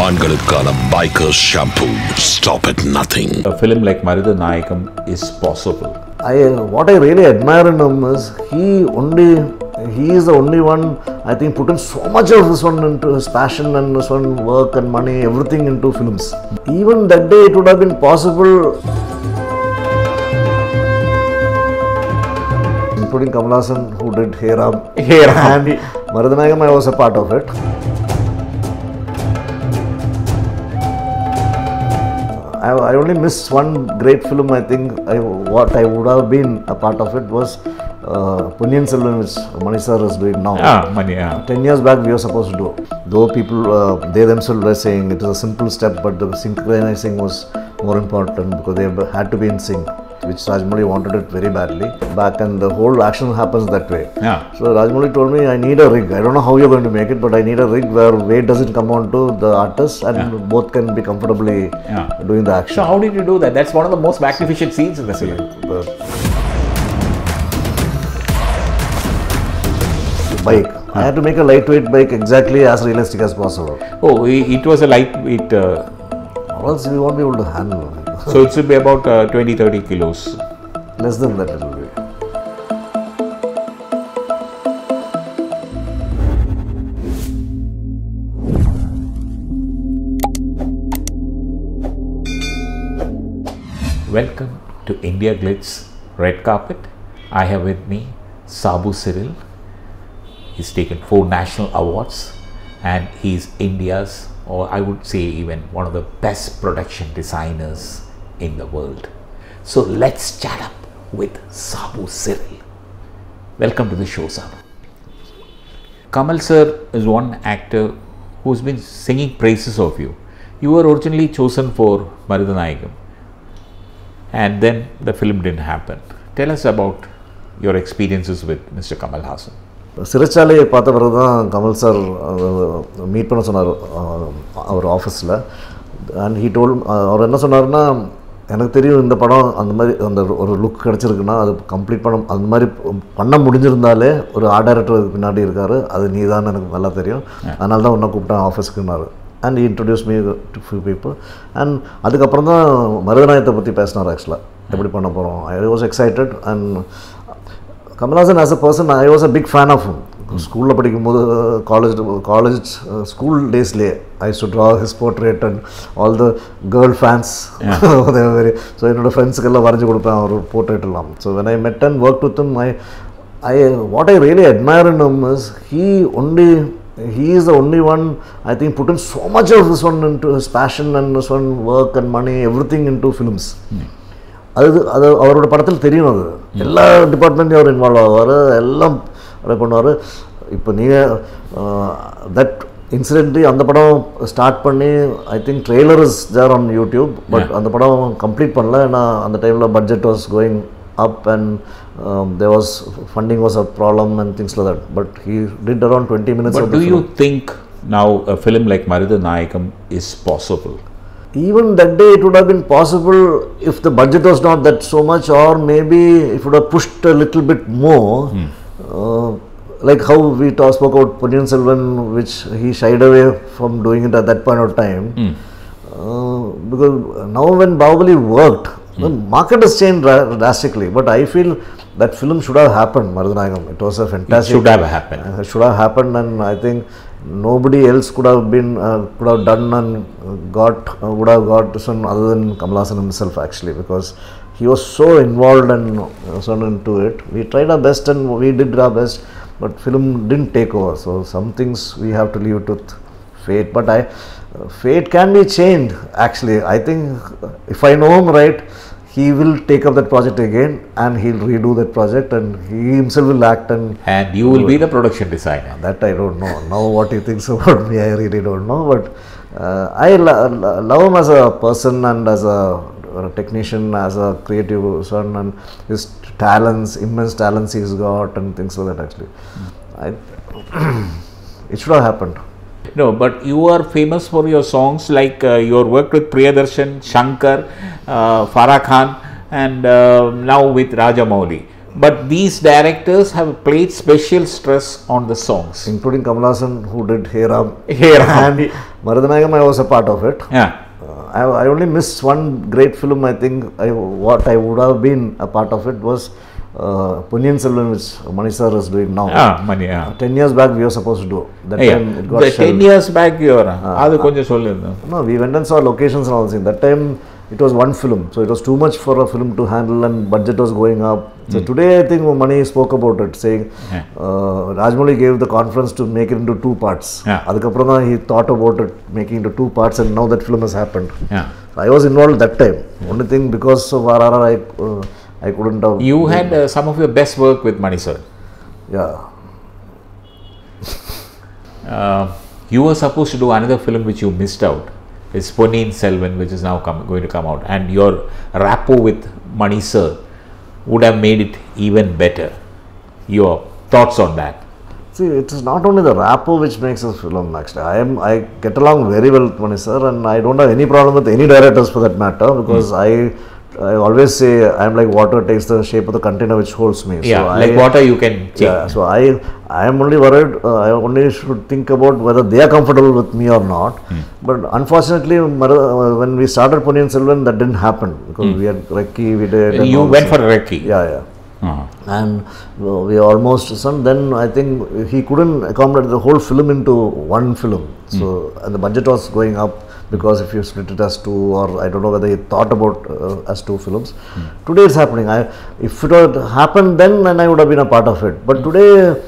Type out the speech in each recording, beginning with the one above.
ஆண்களுக்கான bikers shampoo. Stop at nothing. A film like Marudanayagam is possible. What I really admire in him is he is the only one, I think, put in so much of this one into his passion and this one work and money, everything into films. Even that day it would have been possible, including Kamal Haasan, who did Hey Ram. And Marudanayagam, I was a part of it. I only missed one great film. I think what I would have been a part of it was Ponniyin Selvan, which Mani sir is doing now. 10 years back we were supposed to do. Though people, they themselves were saying it is a simple step, but the synchronizing was more important because they had to be in sync, which Rajamouli wanted it very badly back, and the whole action happens that way. So Rajamouli told me, I need a rig. I don't know how you're going to make it, but I need a rig where weight doesn't come on to the artist and both can be comfortably doing the action. So how did you do that? That's one of the most magnificent scenes in the film. Bike. I had to make a lightweight bike exactly as realistic as possible. Oh, it was a lightweight. Or else we won't be able to handle it. So it should be about 20-30 kilos. Less than that it will be. Welcome to India Glitz Red Carpet. I have with me Sabu Cyril. He's taken 4 national awards and he's India's, or I would say even one of the best production designers in the world. So let's chat up with Sabu Cyril. Welcome to the show, Sabu. Kamal sir is one actor who's been singing praises of you. You were originally chosen for Marudanayagam and then the film didn't happen. Tell us about your experiences with Mr. Kamal Haasan. சிறைச்சாலையை பார்த்த பிறகு தான் Kamal sir meet பண்ண சொன்னார் அவர் ஆஃபீஸில். And he toll, அவர் என்ன சொன்னார்னா, எனக்கு தெரியும் இந்த படம் அந்த மாதிரி அந்த ஒரு லுக் கிடச்சிருக்குன்னா அது கம்ப்ளீட் பண்ண அந்த மாதிரி பண்ண முடிஞ்சிருந்தாலே ஒரு ஆர்ட் டைரக்டர் பின்னாடி இருக்கார், அது நீ தான் எனக்கு நல்லா தெரியும், அதனால தான் உன்னை கூப்பிட்டேன் ஆஃபீஸ்க்குன்னாரு. And introduce me to few people. And அதுக்கப்புறம் தான் மருதநாயகத்தை பற்றி பேசினார். ஆக்சுவலாக எப்படி பண்ண போகிறோம், I was excited. And Kamal Haasan as a person, I was a big fan of him. School படிக்கும்போது காலேஜ் ஸ்கூல் டேஸ்லேயே I used to draw his portrait and all the girl fans. They were very, so என்னோட ஃப்ரெண்ட்ஸுக்கெல்லாம் வரைஞ்சி கொடுப்பேன் அவர் portrait எல்லாம். So when I met and worked with him, what I really admire in him is he is the only one, I think, put in so much of this one into his passion and this one work and money, everything into films. அது அவரோட படத்தில் தெரியும். அது எல்லா டிபார்ட்மெண்ட்லையும் அவர் involve ஆவார், எல்லாம் பண்ணுவார். இப்போ நீங்கள் தட் இன்சிடென்ட்லி அந்த படம் ஸ்டார்ட் பண்ணி I think trailer is there on YouTube, but அந்த படம் கம்ப்ளீட் பண்ணல. ஏன்னா அந்த டைமில் budget was going up and there was funding was a problem and things like that, but he did around 20 minutes. But do you think now a film like Marudanayagam is possible? Even that day it would have been possible if the budget was not that so much, or maybe if it would have pushed a little bit more. Like how we spoke about Ponniyin Selvan, which he shied away from doing it at that point of time. Because now when Bahubali worked, the market has changed drastically, but I feel that film should have happened, Marudanayagam. It was a fantastic... It should have happened. It should have happened, and I think nobody else could have done and would have got this one other than Kamal Haasan himself, actually, because he was so involved and so into it. We tried our best and we did our best, but film didn't take over. So some things we have to leave it with fate, but fate can be changed, actually. I think if I know him right, he will take up that project again and he'll redo that project and he himself will act and you will be the production designer. That I don't know. Now what he thinks about me, I really don't know, but I love him as a person and as a technician, as a creative son, and his talents, immense talents he's got and things like that, actually. It should have happened. No, but you are famous for your songs, like your work with Priyadarshan, Shankar, Farah Khan, and now with Rajamouli. But these directors have played special stress on the songs. Including Kamal Haasan, who did Hey Ram. Hey Ram. And Marudanagam, I was a part of it. Yeah. I only missed one great film. I think what I would have been a part of it was Ponniyin Selvan, which Mani sir is doing now. 10 years back we were supposed to do. That time it got the 10 years back you are. No, we went and saw locations and all things. That time it was one film, so it was too much for a film to handle, and budget was going up. So today I think Mani spoke about it, saying Rajamouli gave the conference to make it into 2 parts. Adukapram he thought about it, making into 2 parts, and now that film has happened. I was involved that time. Only thing, because of RRR I couldn't have. You had some of your best work with Mani sir. Yeah. You were supposed to do another film which you missed out. It's Ponniyin Selvan, which is now going to come out, and your rapport with Mani sir would have made it even better. Your thoughts on that? See, it is not only the rapport which makes a film. Actually, I get along very well with Mani sir, and I don't have any problem with any directors for that matter, because I always say I am like water, takes the shape of the container which holds me. Yeah, so like water you can change. Yeah, so I am only worried, I only should think about whether they are comfortable with me or not. But unfortunately, when we started Ponniyin Selvan, that didn't happen, because we had Recce, we did. You went for Recce? Yeah. And we almost, then I think he couldn't accommodate the whole film into one film. So, and the budget was going up, because if you split it as 2, or I don't know whether he thought about as 2 films. Today it's happening. If it had happened then I would have been a part of it. But today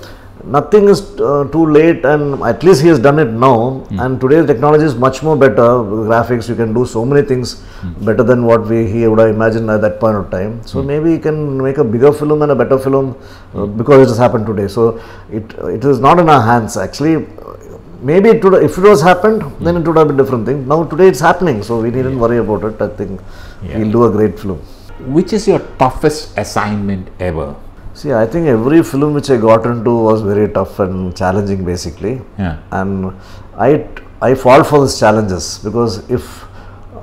nothing is too late, and at least he has done it now. And today the technology is much more better. Graphics, you can do so many things better than what he would have imagined at that point of time. So maybe he can make a bigger film and a better film because it has happened today. So it is not in our hands actually. Maybe if it was happened, then it would have been a different thing. Now today it's happening, so we needn't worry about it. I think we'll do a great film. Which is your toughest assignment ever? See, I think every film which I got into was very tough and challenging, basically. And I fall for these challenges, because if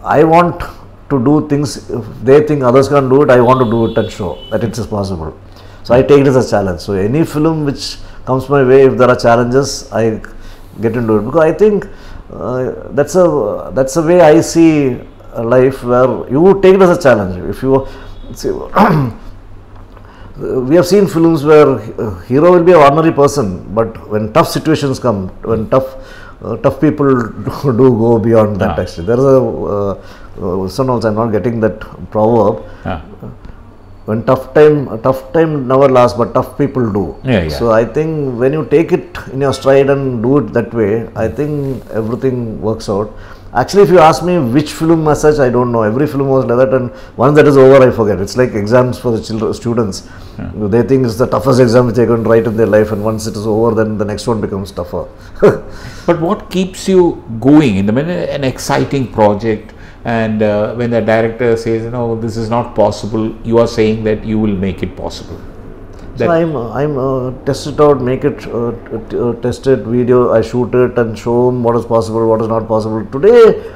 I want to do things, if they think others can't do it, I want to do it and show that it is possible. So I take it as a challenge. So any film which comes my way, if there are challenges, I get into it, because I think that's a way I see life, where you take it as a challenge. If you see, we have seen films where hero will be an ordinary person, but when tough situations come, when tough people do go beyond that. Actually, there is a son also, I'm not getting that proverb. When tough time never lasts, but tough people do. So I think when you take it in your stride and do it that way, I think everything works out. Actually, if you ask me which film as such, I don't know. Every film was like that, and once that is over, I forget. It's like exams for the students. They think it's the toughest exam which they can write in their life, and once it is over, then the next one becomes tougher. But what keeps you going in the minute an exciting project? And when the director says, no, this is not possible, you are saying that you will make it possible. So I'm test it out, make it, test it, video, I shoot it and show them what is possible, what is not possible. Today,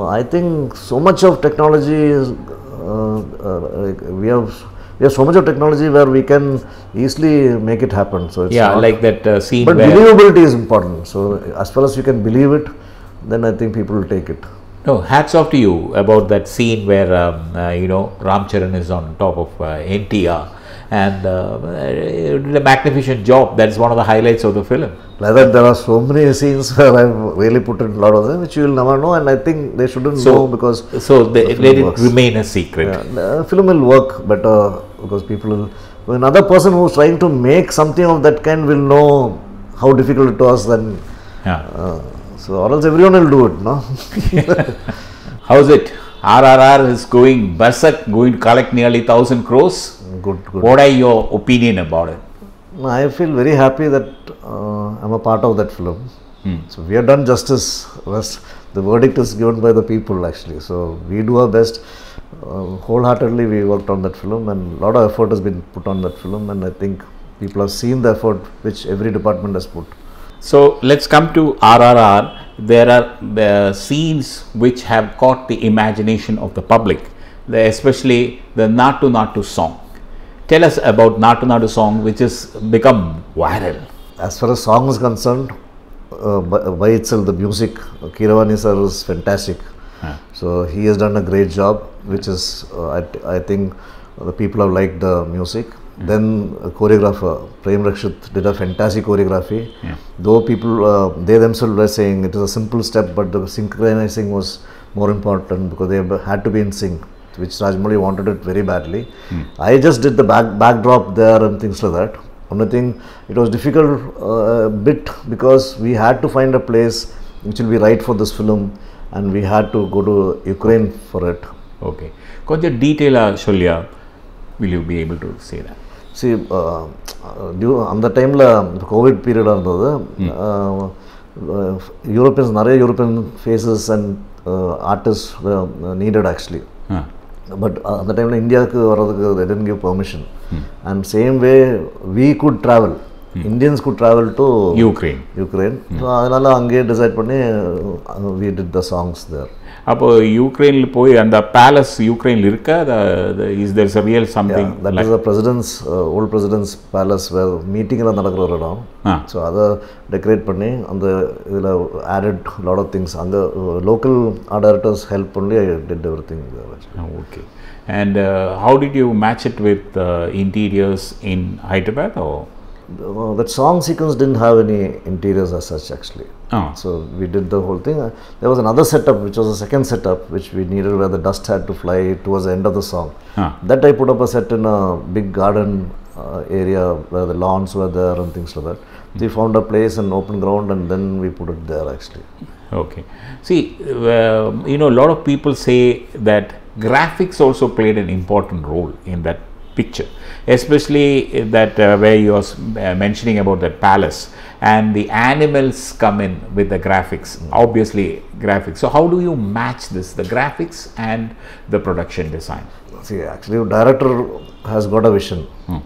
I think so much of technology is, we have so much of technology where we can easily make it happen. So it's like that scene. But believability is important. So as far as you can believe it, then I think people will take it. No, hats off to you about that scene where Ram Charan is on top of NTR, and did a magnificent job. That's one of the highlights of the film. Like that, there are so many scenes where I've really put in a lot of them, which you will never know, and I think they shouldn't know, because they let it remain a secret. The film will work better because people will. Another person who's trying to make something of that kind will know how difficult it was. Then. So, or else everyone will do it, no? How's it? RRR is going berserk, going to collect nearly 1,000 crores. Good. What are your opinion about it? I feel very happy that I'm a part of that film. So we have done justice. The verdict is given by the people actually. So we do our best. Wholeheartedly we worked on that film, and a lot of effort has been put on that film, and I think people have seen the effort which every department has put. So let's come to RRR. There are the scenes which have caught the imagination of the public, especially the Nattu Nattu song. Tell us about Nattu Nattu song, which has become viral. As far as song is concerned, by itself, the music, Keeravani sir is fantastic. So he has done a great job, which is, I think the people have liked the music. Then choreographer, Prem Rakshit did a fantastic choreography. Though people, they themselves were saying it is a simple step, but the synchronizing was more important because they had to be in sync, which Rajamouli wanted it very badly. I just did the backdrop there and things like that. Only thing, it was difficult a bit because we had to find a place which will be right for this film, and we had to go to Ukraine for it. Okay. Konja detail solliya, will you be able to say that? See, அந்த டைமில் Covid பீரியடாக இருந்தது. Europeans, நிறைய European faces and artist needed actually. But அந்த டைமில் இந்தியாவுக்கு வர்றதுக்கு they didn't give permission. And same way we could travel. Indians could travel to Ukraine. So அதனால அங்கேயே டிசைட் பண்ணி we did the songs there. அப்போ யூக்ரைனில் போய் அந்த பேலஸ் யூக்ரைனில் இருக்கா? Is there a real something? That is the president's old president's palace where meeting எல்லாம் நடக்கிற ஒரு இடம். ஸோ அதை டெக்கரேட் பண்ணி அந்த இதில் added lot of things. அந்த local art directors help only I did everything there. Okay. And how did you match it with interiors in Hyderabad? Or that song sequence didn't have any interiors as such actually. So we did the whole thing. There was another setup which was a second setup which we needed where the dust had to fly towards the end of the song. That I put up a set in a big garden area where the lawns were there and things like that. We found a place, an open ground, and then we put it there actually. Okay. See, you know, a lot of people say that graphics also played an important role in that picture, especially that where you was mentioning about that palace and the animals come in with the graphics, obviously graphics. So how do you match this, the graphics and the production design? See, actually director has got a vision.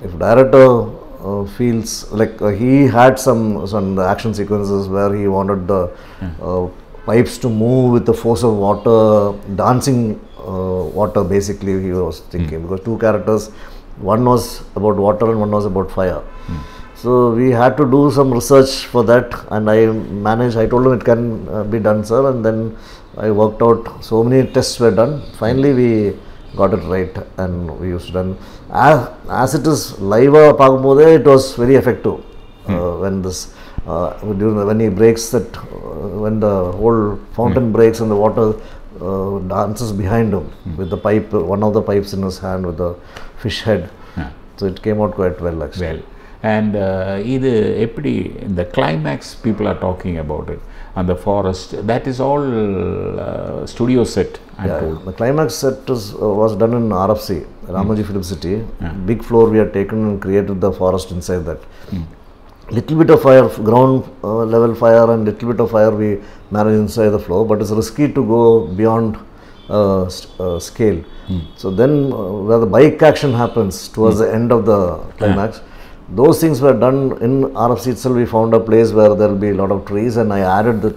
If director feels like he had some action sequences where he wanted the pipes to move with the force of water, dancing water basically he was thinking, because two characters, one was about water and one was about fire. So we had to do some research for that, and I told him it can be done sir, and then I worked out, so many tests were done. Finally we got it right and we used to done. As it is live paakumbodhe, it was very effective. When this when he breaks that, when the whole fountain breaks and the water dances behind him with the pipe, one of the pipes in his hand with the fish head. So it came out quite well actually. Well, and idu eppadi in the climax people are talking about it, and the forest, that is all studio set. The climax set was done in RFC, Ramoji Film City. Big floor we had taken and created the forest inside that. Little bit of fire, ground level fire, and little bit of fire we managed inside the floor, but it's risky to go beyond scale. So then where the bike action happens towards the end of the climax, those things were done in RFC itself. We found a place where there will be a lot of trees, and I added the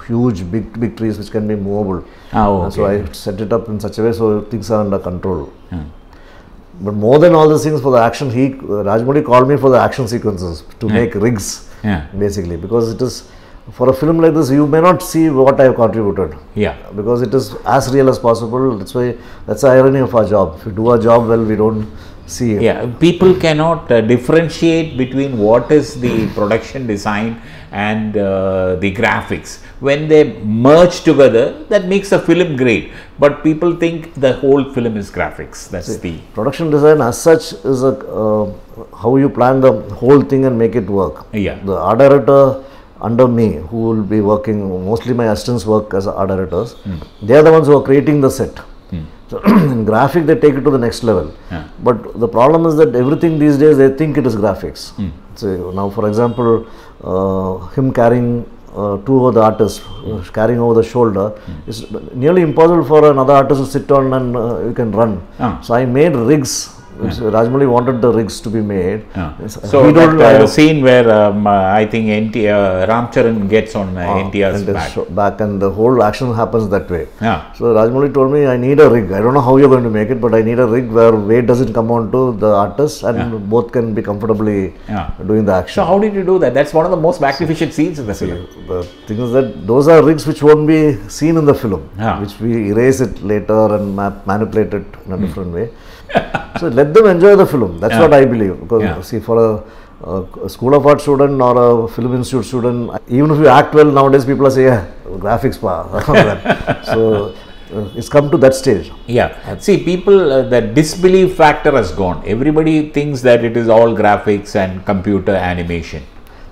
huge big trees which can be movable. Okay. So I set it up in such a way so things are under control. But more than all these things, for the action, Rajamouli called me for the action sequences to make rigs, basically, because it is, for a film like this, you may not see what I have contributed. Because it is as real as possible. That's why, that's the irony of our job. If we do our job well, we don't see it. People cannot differentiate between what is the production design and the graphics. When they merge together, that makes a film great. But people think the whole film is graphics. That's the production design as such is how you plan the whole thing and make it work. The art director under me, who will be working, mostly my assistants work as art directors. They are the ones who are creating the set. So in graphic they take it to the next level. But the problem is that everything these days they think it is graphics. So now, for example, him carrying two of the artists carrying over the shoulder, it's nearly impossible for another artist to sit on and you can run. So I made rigs So Rajamouli wanted the rigs to be made. So that scene where I think Ramcharan gets on NTR's back and the whole action happens that way. Yeah. So Rajamouli told me, I need a rig. I don't know how you're going to make it, but I need a rig where weight doesn't come on to the artist and both can be comfortably doing the action. So how did you do that? That's one of the most magnificent scenes in the film. The thing is that those are rigs which won't be seen in the film, which we erase it later and manipulate it in a different way. So let them enjoy the film. That's what I believe. Because see, for a school of art student or a film institute student, even if you act well nowadays, people are saying, graphics pa. So it's come to that stage. See, people, the disbelief factor has gone. Everybody thinks that it is all graphics and computer animation.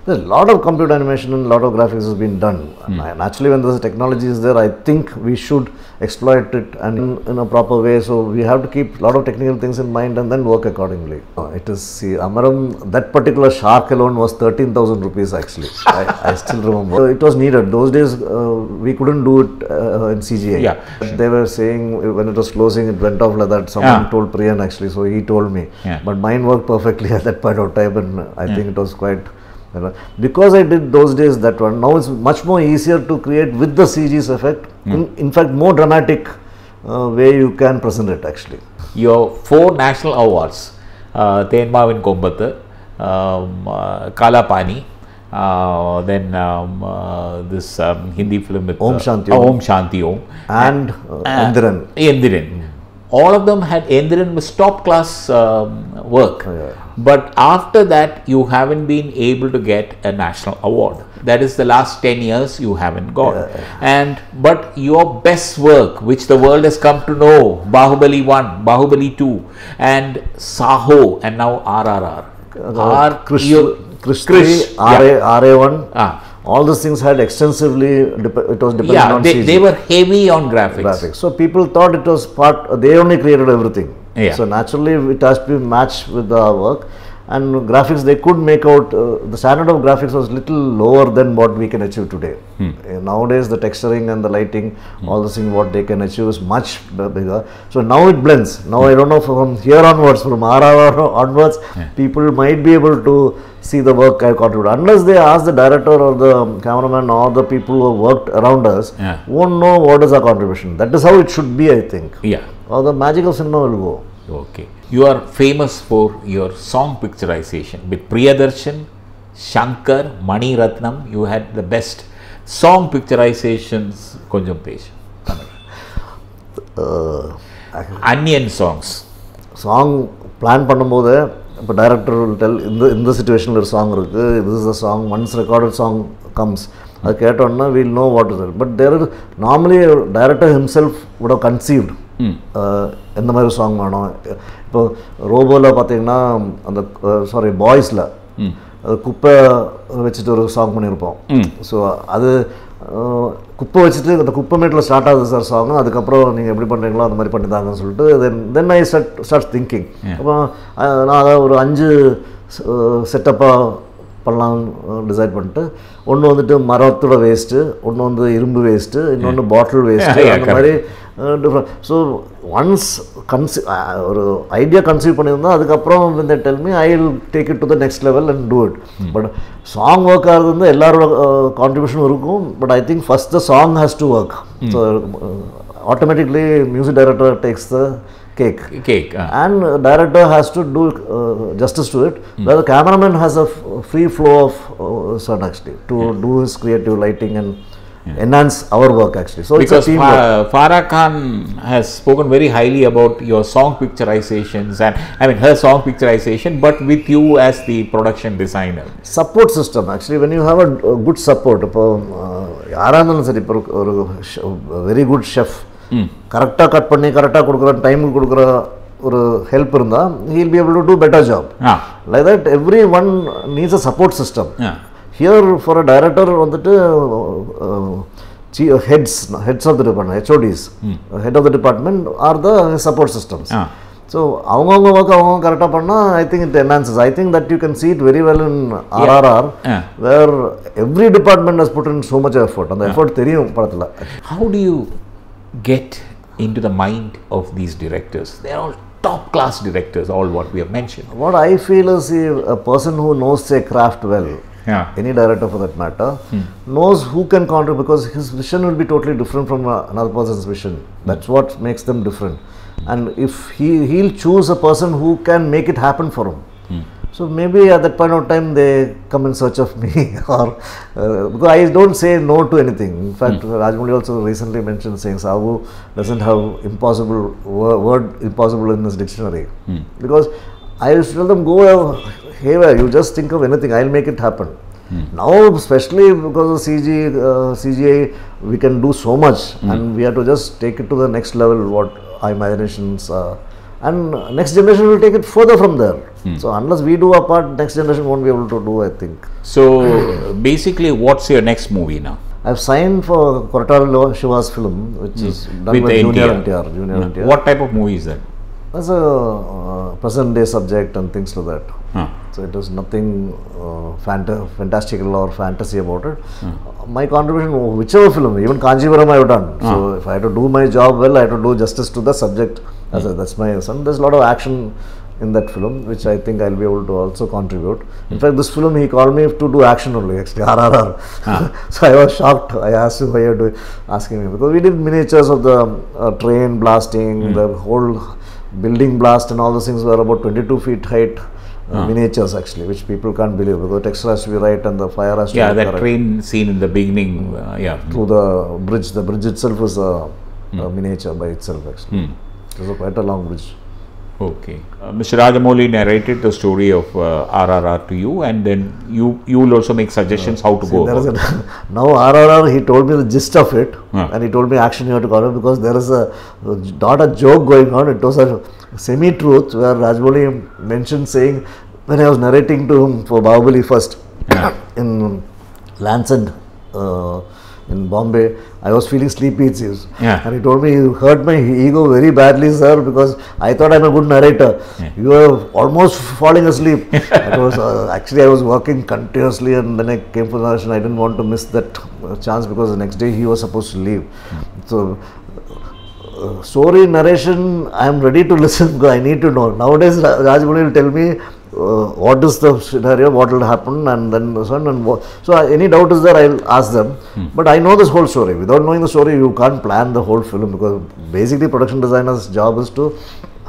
There's a lot of computer animation and a lot of graphics has been done. Naturally, when there's technology is there, I think we should exploit it and in a proper way. So we have to keep a lot of technical things in mind and then work accordingly. It is, see, Amaram, that particular shark alone was 13,000 rupees actually. I still remember. It was needed. Those days we couldn't do it in CGI. They were saying when it was closing, it went off like that. Someone told Priyan actually, so he told me. But mine worked perfectly at that point of time, and I think it was quite. Because I did those days that one, now it's much more easier to create with the CG's effect. In fact, more dramatic way you can present it actually. Your 4 national awards, Thenmavin Kombathu, Kala Pani, then this Hindi film with Om Shanti Om. Om Shanti Om, and Endiran. All of them had Endiran with top class work. But after that, you haven't been able to get a national award. That is the last 10 years you haven't got. But your best work, which the world has come to know, Bahubali 1, Bahubali 2, and Saho, and now RRR. Krish, RA1. All those things had extensively, it was dependent on CG. They were heavy on graphics. So people thought it was they only created everything. So naturally it has to be matched with the work, and graphics they could make out, the standard of graphics was little lower than what we can achieve today. Nowadays the texturing and the lighting, all the things what they can achieve is much bigger. So now it blends. Now I don't know, from here onwards, from RRR onwards, people might be able to see the work I contributed. Unless they ask the director or the cameraman or the people who worked around us, won't know what is our contribution. That is how it should be, I think. Or the magic of cinema will go. Okay. You are famous for your song picturization. With Priyadarshan, Shankar, Mani Ratnam, you had the best song picturizations. Konjam page. Onion songs. Song plan பண்ணும்போது, இப்போ director will tell, in the situation ஒரு song இருக்கு, this is the song, once recorded song comes, அது கேட்டோன்னா we'll know what is it. But there is, normally director himself would have conceived எந்த மாதிரி song வேணும். இப்போ ரோபோவில் பார்த்தீங்கன்னா அந்த பாய்ஸில் குப்பை வச்சுட்டு ஒரு சாங் பண்ணியிருப்போம். ஸோ அது குப்பை வச்சுட்டு அந்த குப்பை மேட்டில் ஸ்டார்ட் ஆகுது சார் சாங், அதுக்கப்புறம் நீங்கள் எப்படி பண்ணுறீங்களோ அந்த மாதிரி பண்ணித்தாங்கன்னு சொல்லிட்டு தென் ஐ ஸ்டார்ட் திங்கிங். அப்போ நான் அதை ஒரு 5 செட்டப்பாக பண்ணலாம்னு டிசைட் பண்ணிட்டு, ஒன்று வந்துட்டு மரத்தோட வேஸ்ட்டு, ஒன்று வந்து இரும்பு வேஸ்ட்டு, இன்னொன்று பாட்டில் வேஸ்ட்டு, அந்த மாதிரி டிஃப்ரெண்ட். ஸோ ஒன்ஸ் ஒரு ஐடியா கன்சீவ் பண்ணியிருந்தால் அதுக்கப்புறம் when they tell me, I will take it to the next level and do it. But song work ஆகிறது வந்து எல்லாரோட கான்ட்ரிபியூஷனும் இருக்கும். But I think first the song has to work. So automatically music director takes the cake. And director has to do justice to it, where the cameraman has a free flow of sun actually to do his creative lighting and enhance our work actually. So because it's a teamwork. Farah Khan has spoken very highly about your song picturizations, and I mean her song picturization, but with you as the production designer. Support system actually, when you have a good support, இப்போ யாராக இருந்தாலும் சரி, இப்போ ஒரு very good chef கரெக்டாக cut பண்ணி கரெக்டாக கொடுக்குற டைமுக்கு கொடுக்குற ஒரு ஹெல்ப் இருந்தால், he will be able to do better job. Like that everyone needs a support system. Here for a director வந்துட்டு heads of the department, HODs, head of the department are the support systems. So avanga work avanga correct panna, I think it enhances. I think that you can see it very well in RRR, where every department has put in so much effort, and the effort theriyum padathula. How do you get into the mind of these directors? They are all top class directors, all what we have mentioned. What I feel is a person who knows their craft well, Yeah. any director for that matter, knows who can contribute, because his vision will be totally different from another person's vision. That's what makes them different. And if he'll choose a person who can make it happen for him. So maybe at that point of time they come in search of me, or because I don't say no to anything. In fact, Rajamouli also recently mentioned saying Sabu doesn't have impossible word impossible in his dictionary, because I used to tell them, go haywire, you just think of anything, I'll make it happen. Now, especially because of CGI, we can do so much, and we have to just take it to the next level. What our imaginations are. And next generation will take it further from there. So unless we do our part, next generation won't be able to do, I think. So basically, what's your next movie now? I've signed for Koratala Shiva's film, which is done With by Junior NTR. NTR. What type of movie is that? That's a present day subject and things like that. Huh. So it is nothing fantastical or fantasy about it. My contribution, whichever film, even Kanjivaram I have done. So if I have to do my job well, I have to do justice to the subject. That's my son. There's a lot of action in that film, which I think I'll be able to also contribute. In fact, this film he called me to do action only, actually, RRR. So I was shocked. I asked him why you're doing, asking me, because we did miniatures of the train blasting, the whole building blast, and all those things were about 22 feet height. Miniatures actually, which people can't believe, because the texture has to be right and the fire has to be that correct. train scene in the beginning. Through the bridge. The bridge itself is a miniature by itself actually. It was quite a long bridge. Okay. Mr. Rajamouli narrated the story of RRR to you, and then you will also make suggestions how to go about it. Now RRR, he told me the gist of it, and he told me action you have to cover, because there is not a joke going on. It was a semi-truth where Rajamouli mentioned saying, when I was narrating to him for Bahubali first in Lancet in Bombay, I was feeling sleepy, it seems. And he told me, you hurt my ego very badly, sir, because I thought I'm a good narrator. You were almost falling asleep. It was, actually, I was working continuously, and then I came for the narration. I didn't want to miss that chance, because the next day he was supposed to leave. So, story narration, I am ready to listen, because I need to know. Nowadays, Rajamouli will tell me what is the scenario, what will happen, and then so on. And so any doubt is there, I'll ask them. But I know this whole story. Without knowing the story, you can't plan the whole film, because basically production designer's job is to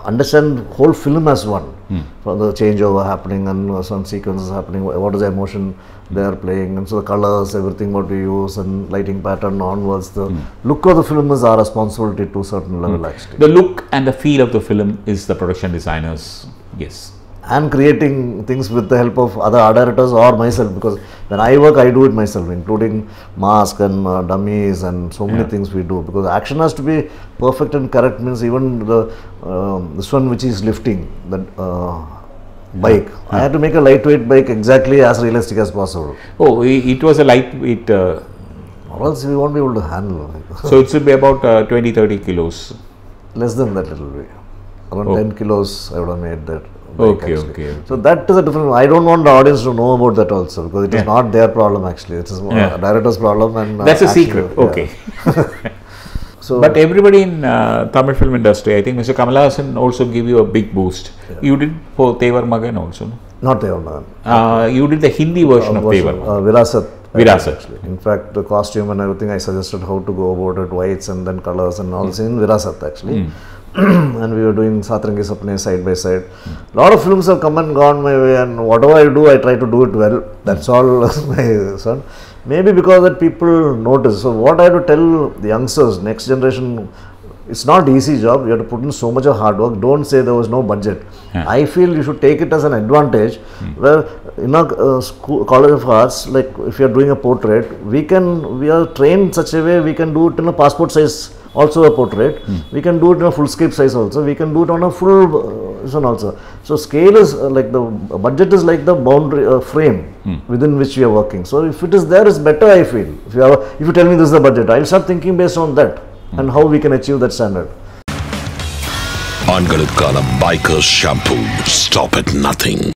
understand whole film as one. From the changeover happening and some sequences happening, what is the emotion they are playing, and so the colors, everything what we use, and lighting pattern onwards. The look of the film is our responsibility to a certain level actually. The look and the feel of the film is the production designer's, yes. And creating things with the help of other art directors or myself, because when I work, I do it myself, including mask and dummies and so many things we do, because action has to be perfect and correct. Means even the this one which is lifting, that bike, I had to make a lightweight bike exactly as realistic as possible. Oh, it was a lightweight. Or else we won't be able to handle. So it should be about 20-30 kilos. Less than that little bit. Around 10 kilos I would have made that. Okay. So that is a different. I don't want the audience to know about that also, because it is not their problem actually. It is a director's problem, and that's a secret. Okay. So, but everybody in Tamil film industry, I think Mr. Kamal Haasan also gave you a big boost. You did for Tevar Magan also, no? Not Tevar Magan. You did the Hindi version of Tevar. Virasat. Actually. In fact, the costume and everything, I suggested how to go about it, whites and then colors and all this in Virasat actually. And we were doing Satrangi Sapne side by side. A lot of films have come and gone my way, and whatever I do, I try to do it well. That's all, my son. Maybe because that people notice. So what I have to tell the youngsters, next generation, it's not easy job. You have to put in so much of hard work. Don't say there was no budget. I feel you should take it as an advantage. Where in a school, college of arts, like if you are doing a portrait, we are trained in such a way we can do it in a passport size. Also a portrait, we can do it in a full scape size also, we can do it on a full one also. So scale is like the budget is like the boundary frame within which we are working. So if it is there, it's better, I feel. If you tell me this is the budget, I'll start thinking based on that and how we can achieve that standard. I'm gonna call a biker's shampoo. Stop at nothing.